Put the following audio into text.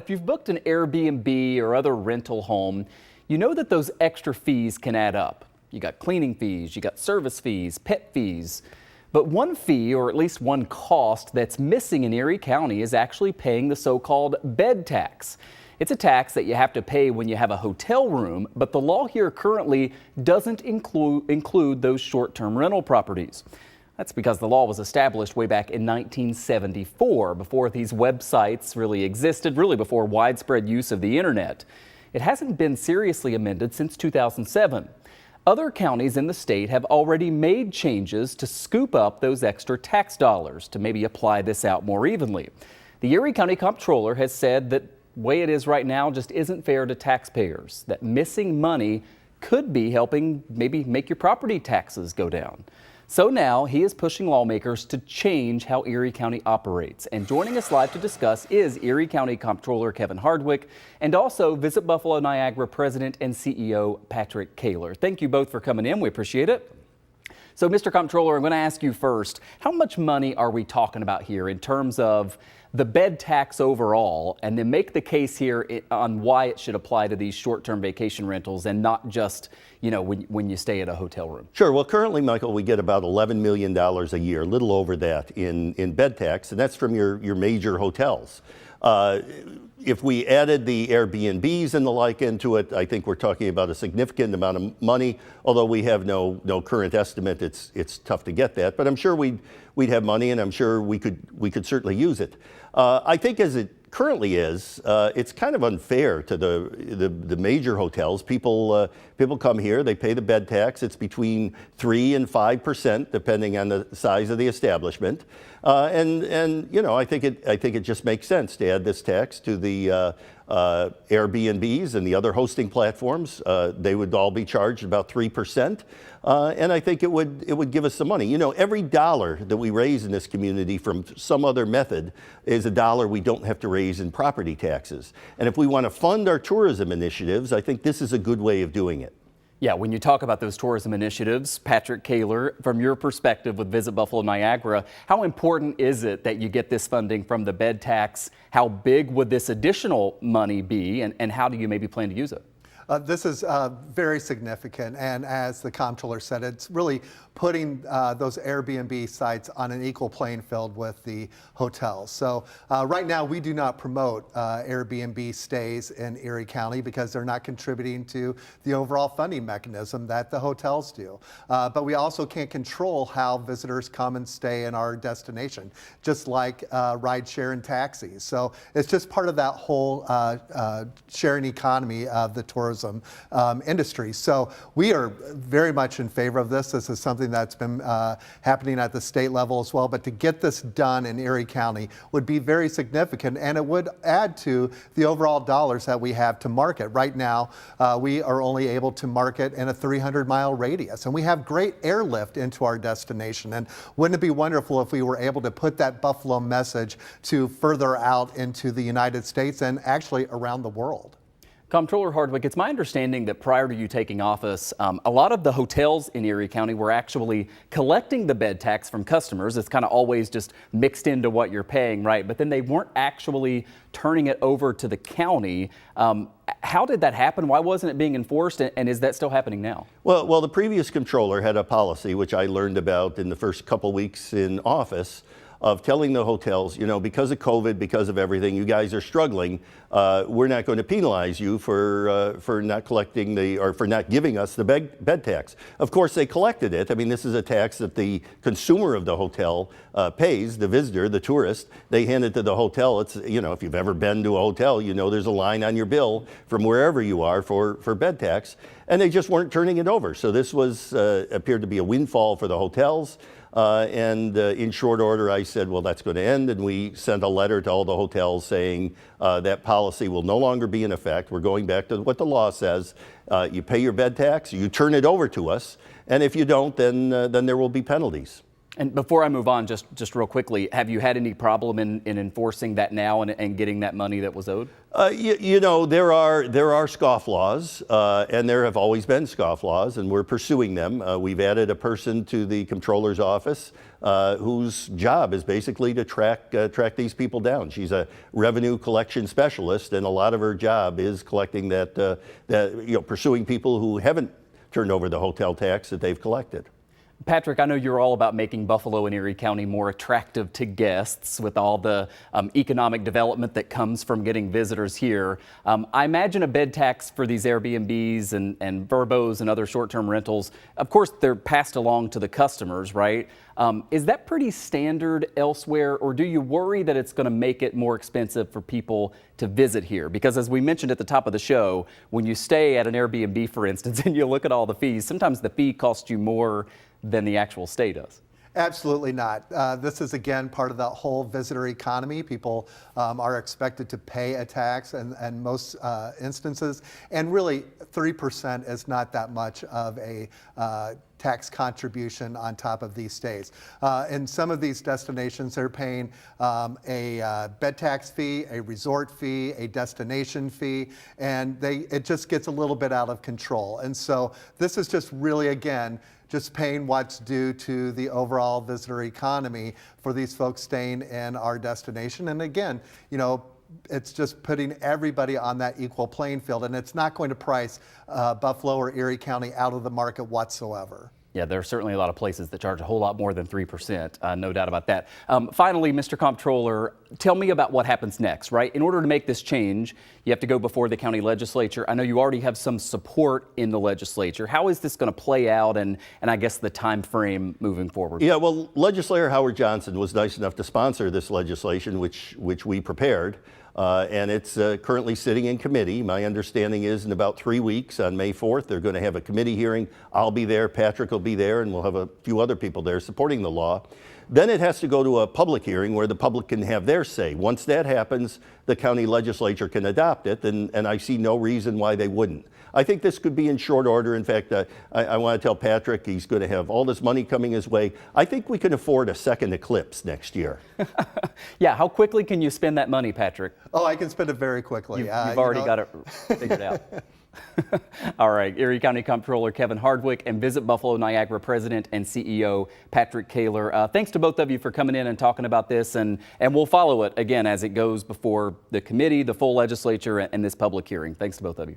If you've booked an Airbnb or other rental home, you know that those extra fees can add up. You got cleaning fees, you got service fees, pet fees. But one fee, or at least one cost, that's missing in Erie County is actually paying the so-called bed tax. It's a tax that you have to pay when you have a hotel room, but the law here currently doesn't include those short-term rental properties. That's because the law was established way back in 1974, before these websites really existed, really before widespread use of the internet. It hasn't been seriously amended since 2007. Other counties in the state have already made changes to scoop up those extra tax dollars to maybe apply this out more evenly. The Erie County Comptroller has said that the way it is right now just isn't fair to taxpayers, that missing money could be helping maybe make your property taxes go down. So now he is pushing lawmakers to change how Erie County operates. And joining us live to discuss is Erie County Comptroller Kevin Hardwick and also Visit Buffalo Niagara President and CEO Patrick Kaler. Thank you both for coming in. We appreciate it. So, Mr. Comptroller, I'm going to ask you first, how much money are we talking about here in terms of the bed tax overall, and then make the case here on why it should apply to these short-term vacation rentals and not just, you know, when you stay at a hotel room? Sure. Well, currently, Michael, we get about $11 million a year, a little over that in bed tax, and that's from your major hotels. If we added the Airbnbs and the like into it, I think we're talking about a significant amount of money. Although we have no current estimate, it's tough to get that. But I'm sure we'd have money, and I'm sure we could certainly use it. I think as it currently is, it's kind of unfair to the major hotels. People come here, they pay the bed tax. It's between 3% and 5%, depending on the size of the establishment. And you know, I think it just makes sense to add this tax to the Airbnbs and the other hosting platforms. They would all be charged about 3%. And I think it would give us some money. You know, every dollar that we raise in this community from some other method is a dollar we don't have to raise in property taxes. And if we want to fund our tourism initiatives, I think this is a good way of doing it. Yeah, when you talk about those tourism initiatives, Patrick Kaler, from your perspective with Visit Buffalo Niagara, how important is it that you get this funding from the bed tax? How big would this additional money be, and how do you maybe plan to use it? This is very significant, and as the Comptroller said, it's really putting those Airbnb sites on an equal playing field with the hotels. So right now we do not promote Airbnb stays in Erie County because they're not contributing to the overall funding mechanism that the hotels do. But we also can't control how visitors come and stay in our destination, just like rideshare and taxis. So it's just part of that whole sharing economy of the tourism industry. So we are very much in favor of this. This is something that's been happening at the state level as well. But to get this done in Erie County would be very significant, and it would add to the overall dollars that we have to market. Right now, we are only able to market in a 300-mile radius, and we have great airlift into our destination. And wouldn't it be wonderful if we were able to put that Buffalo message to further out into the United States and actually around the world? Comptroller Hardwick, it's my understanding that prior to you taking office, a lot of the hotels in Erie County were actually collecting the bed tax from customers. It's kind of always just mixed into what you're paying, right? But then they weren't actually turning it over to the county. How did that happen? Why wasn't it being enforced? And is that still happening now? Well, the previous comptroller had a policy, which I learned about in the first couple weeks in office, of telling the hotels, you know, because of COVID, because of everything, you guys are struggling. We're not going to penalize you for not collecting or for not giving us the bed tax. Of course, they collected it. I mean, this is a tax that the consumer of the hotel pays, the visitor, the tourist. They hand it to the hotel. It's, you know, if you've ever been to a hotel, you know there's a line on your bill from wherever you are for bed tax, and they just weren't turning it over. So this was appeared to be a windfall for the hotels. And in short order, I said, well, that's going to end. And we sent a letter to all the hotels saying that policy will no longer be in effect. We're going back to what the law says. You pay your bed tax, you turn it over to us. And if you don't, then there will be penalties. And before I move on, just real quickly, have you had any problem in enforcing that now and getting that money that was owed? You know, there are scofflaws, and there have always been scofflaws, and we're pursuing them. We've added a person to the Comptroller's office whose job is basically to track these people down. She's a revenue collection specialist, and a lot of her job is collecting pursuing people who haven't turned over the hotel tax that they've collected. Patrick, I know you're all about making Buffalo and Erie County more attractive to guests with all the economic development that comes from getting visitors here. I imagine a bed tax for these Airbnbs and Verbos and other short-term rentals, of course, they're passed along to the customers, right? Is that pretty standard elsewhere, or do you worry that it's going to make it more expensive for people to visit here? Because as we mentioned at the top of the show, when you stay at an Airbnb, for instance, and you look at all the fees, sometimes the fee costs you more than the actual stay does. Absolutely not. This is, again, part of that whole visitor economy. People are expected to pay a tax in most instances, and really 3% is not that much of a tax contribution on top of these stays. In some of these destinations, they're paying a bed tax fee, a resort fee, a destination fee, and it just gets a little bit out of control. And so this is just really, again, just paying what's due to the overall visitor economy for these folks staying in our destination. And again, you know, it's just putting everybody on that equal playing field, and it's not going to price Buffalo or Erie County out of the market whatsoever. Yeah, there are certainly a lot of places that charge a whole lot more than 3%, no doubt about that. Finally, Mr. Comptroller, tell me about what happens next, right? In order to make this change, you have to go before the county legislature. I know you already have some support in the legislature. How is this going to play out, and I guess the time frame moving forward? Yeah, well, Legislator Howard Johnson was nice enough to sponsor this legislation, which we prepared. And it's currently sitting in committee. My understanding is in about 3 weeks, on May 4th, they're going to have a committee hearing. I'll be there, Patrick will be there, and we'll have a few other people there supporting the law. Then it has to go to a public hearing where the public can have their say. Once that happens, the county legislature can adopt it, and I see no reason why they wouldn't. I think this could be in short order. In fact, I want to tell Patrick he's going to have all this money coming his way. I think we can afford a second eclipse next year. Yeah, how quickly can you spend that money, Patrick? Oh, I can spend it very quickly. You've already got it figured out. All right, Erie County Comptroller Kevin Hardwick and Visit Buffalo Niagara President and CEO Patrick Kaler. Thanks to both of you for coming in and talking about this, and we'll follow it again as it goes before the committee, the full legislature, and this public hearing. Thanks to both of you.